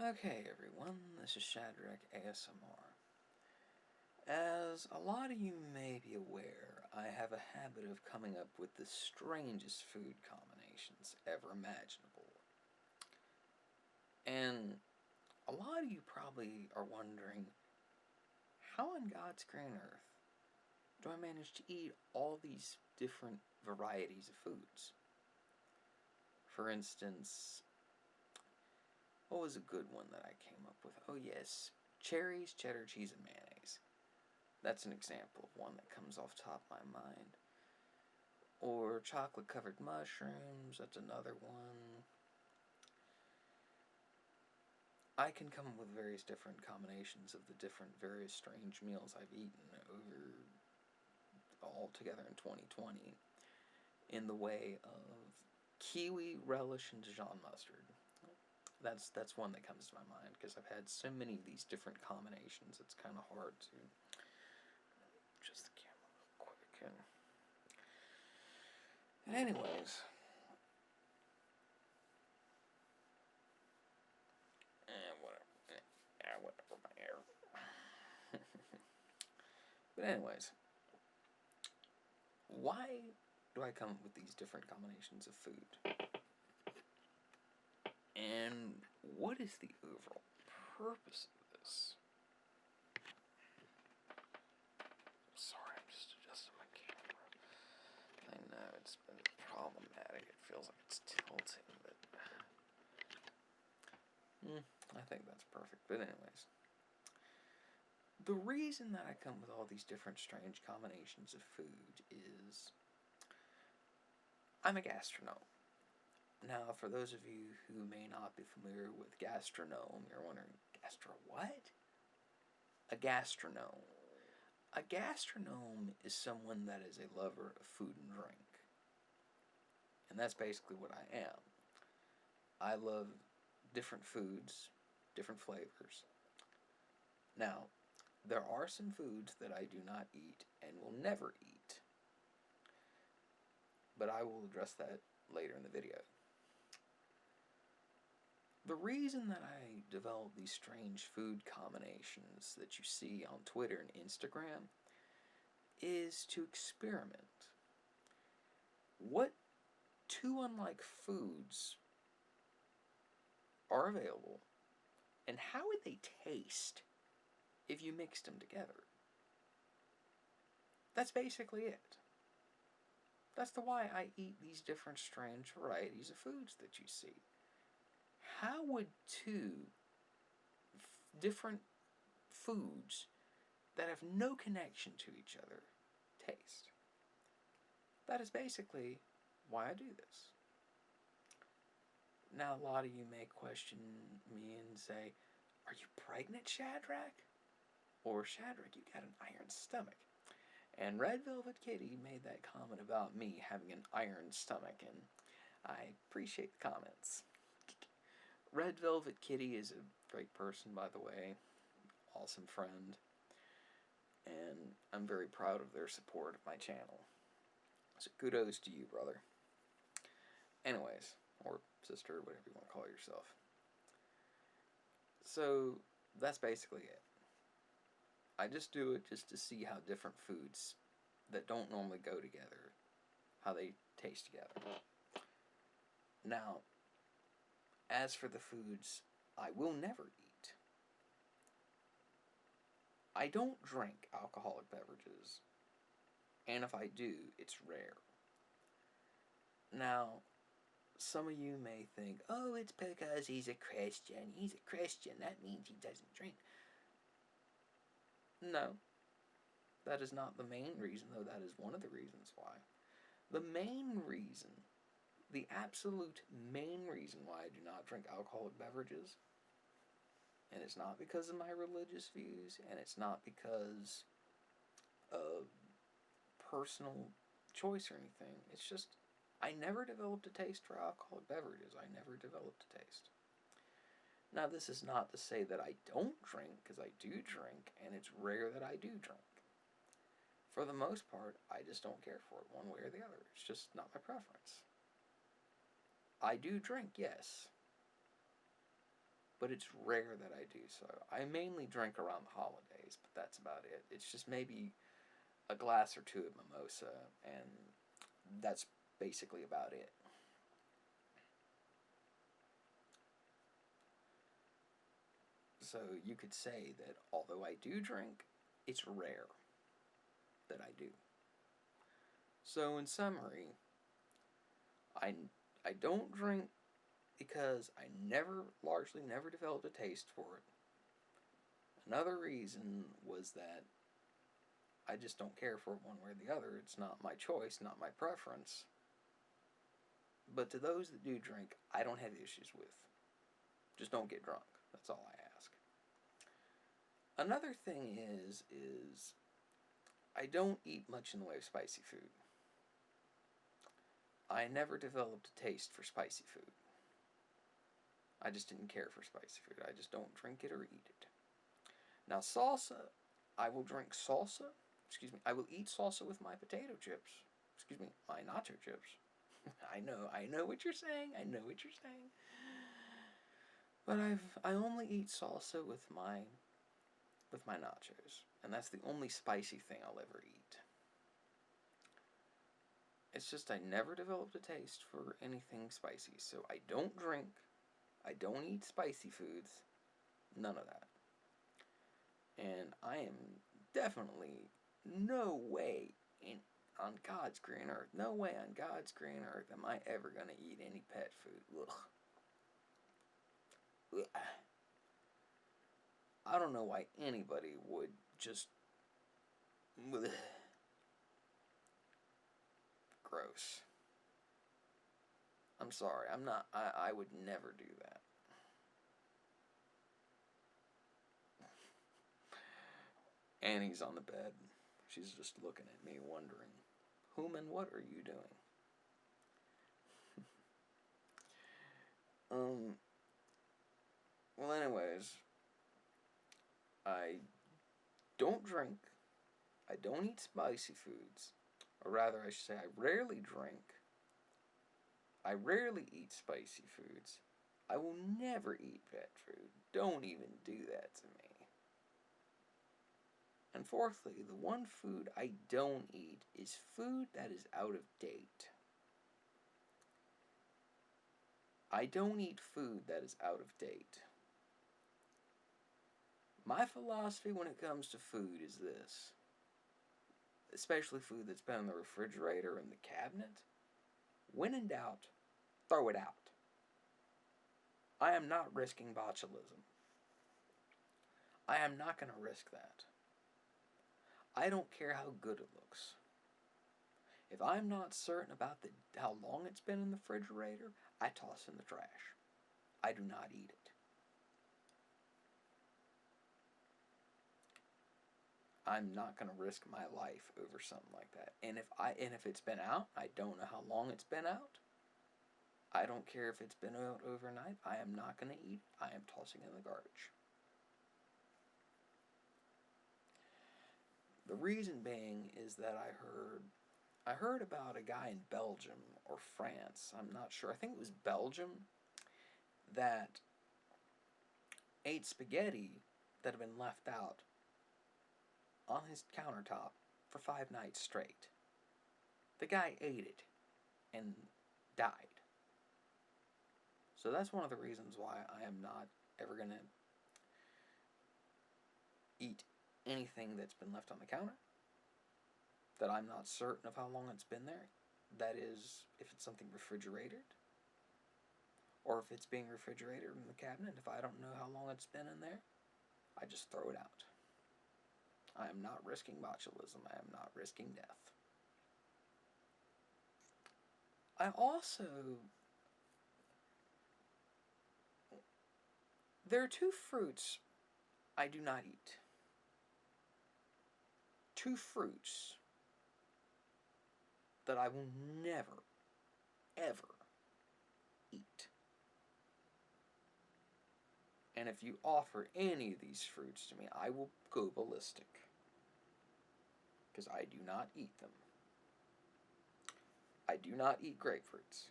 Okay, everyone, this is Shadrack ASMR. As a lot of you may be aware, I have a habit of coming up with the strangest food combinations ever imaginable. And a lot of you probably are wondering, how on God's green earth do I manage to eat all these different varieties of foods? For instance, what was a good one that I came up with? Oh yes, cherries, cheddar cheese, and mayonnaise. That's an example of one that comes off the top of my mind. Or chocolate covered mushrooms, that's another one. I can come up with various different combinations of the different various strange meals I've eaten over all together in 2020 in the way of kiwi relish and Dijon mustard. That's one that comes to my mind because I've had so many of these different combinations. It's kind of hard to adjust the camera real quick. And anyways, whatever. Whatever, my hair. But anyways, why do I come up with these different combinations of food? And what is the overall purpose of this? Sorry, I'm just adjusting my camera. I know it's been problematic. It feels like it's tilting, but I think that's perfect. But anyways, the reason that I come with all these different strange combinations of food is I'm a gastronome. Now, for those of you who may not be familiar with gastronome, you're wondering, gastro what? A gastronome. A gastronome is someone that is a lover of food and drink. And that's basically what I am. I love different foods, different flavors. Now, there are some foods that I do not eat and will never eat. But I will address that later in the video. The reason that I develop these strange food combinations that you see on Twitter and Instagram is to experiment. What two unlike foods are available, and how would they taste if you mixed them together? That's basically it. That's the why I eat these different strange varieties of foods that you see. How would two different foods that have no connection to each other taste? That is basically why I do this. Now, a lot of you may question me and say, are you pregnant, Shadrack? Or, Shadrack, you got an iron stomach. And Red Velvet Kitty made that comment about me having an iron stomach, and I appreciate the comments. Red Velvet Kitty is a great person, by the way. Awesome friend. And I'm very proud of their support of my channel. So kudos to you, brother. Anyways, or sister, whatever you want to call yourself. So, that's basically it. I just do it just to see how different foods that don't normally go together, how they taste together. Now, as for the foods I will never eat, I don't drink alcoholic beverages, and if I do, it's rare. Now, some of you may think, oh, it's because he's a Christian. He's a Christian. That means he doesn't drink. No, that is not the main reason, though that is one of the reasons why. The main reason, the absolute main reason why I do not drink alcoholic beverages, and it's not because of my religious views, and it's not because of personal choice or anything. It's just, I never developed a taste for alcoholic beverages. I never developed a taste. Now, this is not to say that I don't drink, because I do drink, and it's rare that I do drink. For the most part, I just don't care for it one way or the other. It's just not my preference. I do drink, yes. but it's rare that I do so. I mainly drink around the holidays, but that's about it. It's just maybe a glass or two of mimosa, and that's basically about it. So you could say that although I do drink, it's rare that I do. So in summary, I, I don't drink because I largely never developed a taste for it. Another reason was that I just don't care for it one way or the other. It's not my choice, not my preference. But to those that do drink, I don't have issues with. Just don't get drunk. That's all I ask. Another thing is I don't eat much in the way of spicy food. I never developed a taste for spicy food. I just didn't care for spicy food. I just don't drink it or eat it. Now salsa, I will drink salsa. I will eat salsa with my potato chips. My nacho chips. I know what you're saying. I know what you're saying. But I only eat salsa with my nachos, and that's the only spicy thing I'll ever eat. It's just I never developed a taste for anything spicy, so I don't drink, I don't eat spicy foods, none of that. And I am definitely no way on God's green earth, no way on God's green earth am I ever going to eat any pet food. Ugh. Ugh. I don't know why anybody would just... Ugh. Gross. I'm sorry, I'm not, I would never do that. Annie's on the bed. She's just looking at me, wondering, whom and what are you doing? Well, anyways, I don't drink, I don't eat spicy foods, or rather, I should say, I rarely drink, I rarely eat spicy foods, I will never eat pet food. Don't even do that to me. And fourthly, the one food I don't eat is food that is out of date. I don't eat food that is out of date. My philosophy when it comes to food is this, especially food that's been in the refrigerator or in the cabinet. When in doubt, throw it out. I am not risking botulism. I am not going to risk that. I don't care how good it looks. If I'm not certain about how long it's been in the refrigerator, I toss it in the trash. I do not eat it. I'm not going to risk my life over something like that. And if it's been out, I don't know how long it's been out. I don't care if it's been out overnight. I am not going to eat it. I am tossing it in the garbage. The reason being is that I heard about a guy in Belgium or France, I'm not sure, I think it was Belgium, that ate spaghetti that had been left out on his countertop for 5 nights straight. The guy ate it and died. So that's one of the reasons why I am not ever going to eat anything that's been left on the counter, that I'm not certain of how long it's been there. That is, if it's something refrigerated, or if it's being refrigerated in the cabinet, if I don't know how long it's been in there, I just throw it out. I am not risking botulism. I am not risking death. There are 2 fruits I do not eat. 2 fruits that I will never, ever eat. And if you offer any of these fruits to me, I will go ballistic. Because I do not eat them. I do not eat grapefruits.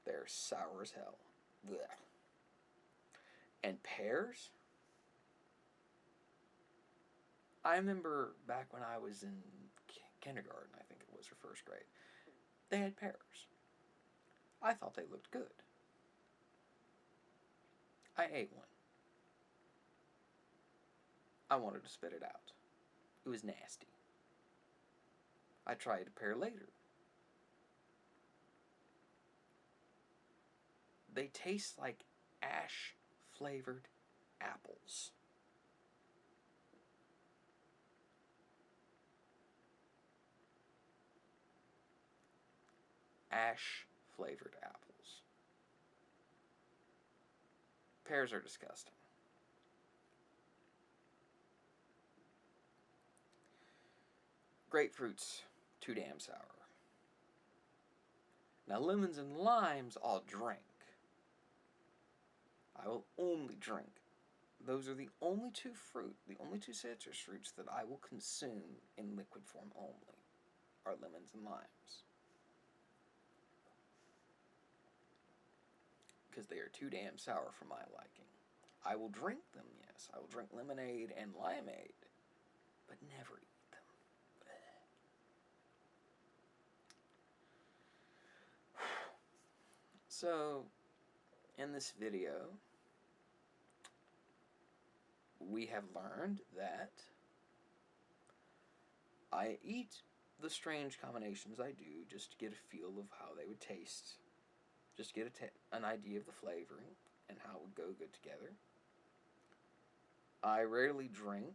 They're sour as hell. Blech. And pears? I remember back when I was in kindergarten, I think it was, or first grade, they had pears. I thought they looked good. I ate one. I wanted to spit it out. It was nasty. I tried a pear later. They taste like ash-flavored apples. Ash-flavored apples. Pears are disgusting. Grapefruit's too damn sour. Now, lemons and limes I'll drink. I will only drink. Those are the only two citrus fruits that I will consume in liquid form only, are lemons and limes. Because they are too damn sour for my liking. I will drink them, yes. I will drink lemonade and limeade, but never eat them. So, in this video, we have learned that I eat the strange combinations I do just to get a feel of how they would taste, just to get an idea of the flavoring and how it would go good together. I rarely drink,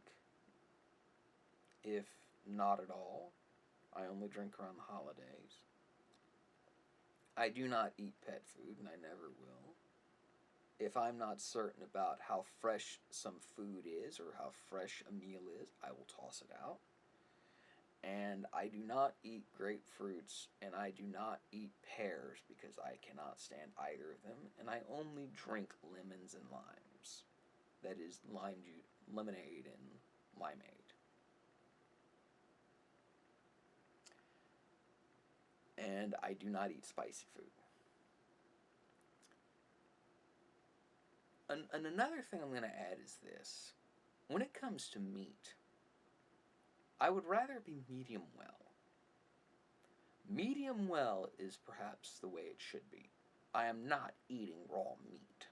if not at all. I only drink around the holidays. I do not eat pet food, and I never will. If I'm not certain about how fresh some food is or how fresh a meal is, I will toss it out. And I do not eat grapefruits, and I do not eat pears because I cannot stand either of them, and I only drink lemons and limes. That is lime juice, lemonade and limeade. And I do not eat spicy food. And another thing I'm going to add is this. When it comes to meat, I would rather be medium well. Medium well is perhaps the way it should be. I am not eating raw meat.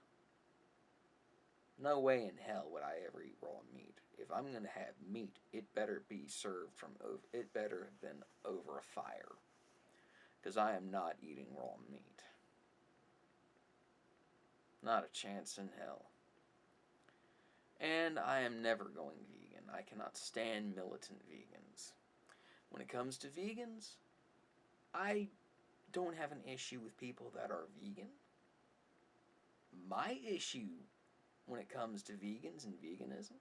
No way in hell would I ever eat raw meat. If I'm going to have meat, it better be served it better have been over a fire. Because I am not eating raw meat. Not a chance in hell. And I am never going vegan. I cannot stand militant vegans. When it comes to vegans, I don't have an issue with people that are vegan. My issue when it comes to vegans and veganism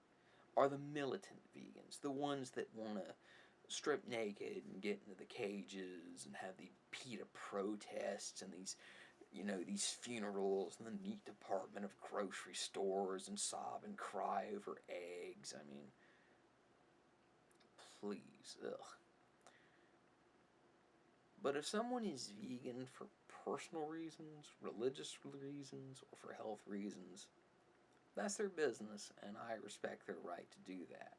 are the militant vegans, the ones that want to strip naked and get into the cages and have the PETA protests and these funerals in the meat department of grocery stores and sob and cry over eggs. I mean, please, ugh. But if someone is vegan for personal reasons, religious reasons, or for health reasons, that's their business, and I respect their right to do that.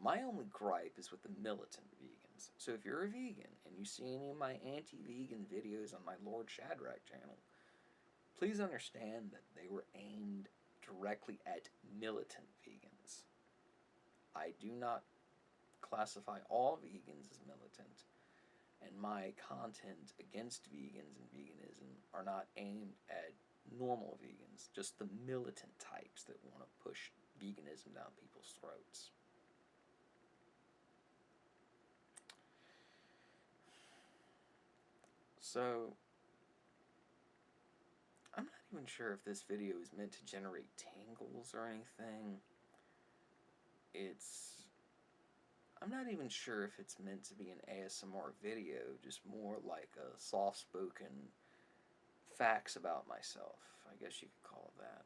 My only gripe is with the militant vegans. So if you're a vegan and you see any of my anti-vegan videos on my Lord Shadrach channel, please understand that they were aimed directly at militant vegans. I do not classify all vegans as militant, and my content against vegans and veganism are not aimed at normal vegans, just the militant types that want to push veganism down people's throats. So, I'm not even sure if this video is meant to generate tingles or anything. I'm not even sure if it's meant to be an ASMR video, just more like a soft-spoken facts about myself. I guess you could call it that.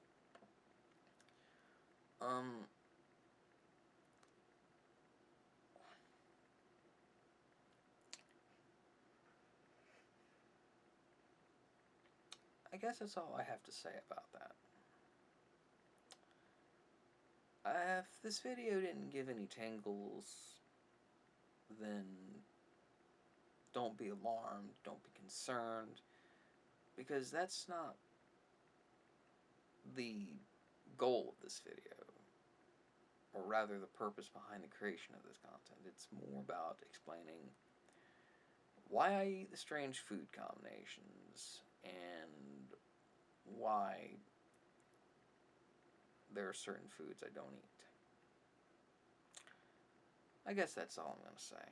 I guess that's all I have to say about that. If this video didn't give any tingles, then don't be alarmed, don't be concerned, because that's not the goal of this video, or rather the purpose behind the creation of this content. It's more about explaining why I eat the strange food combinations, and why there are certain foods I don't eat. I guess that's all I'm going to say.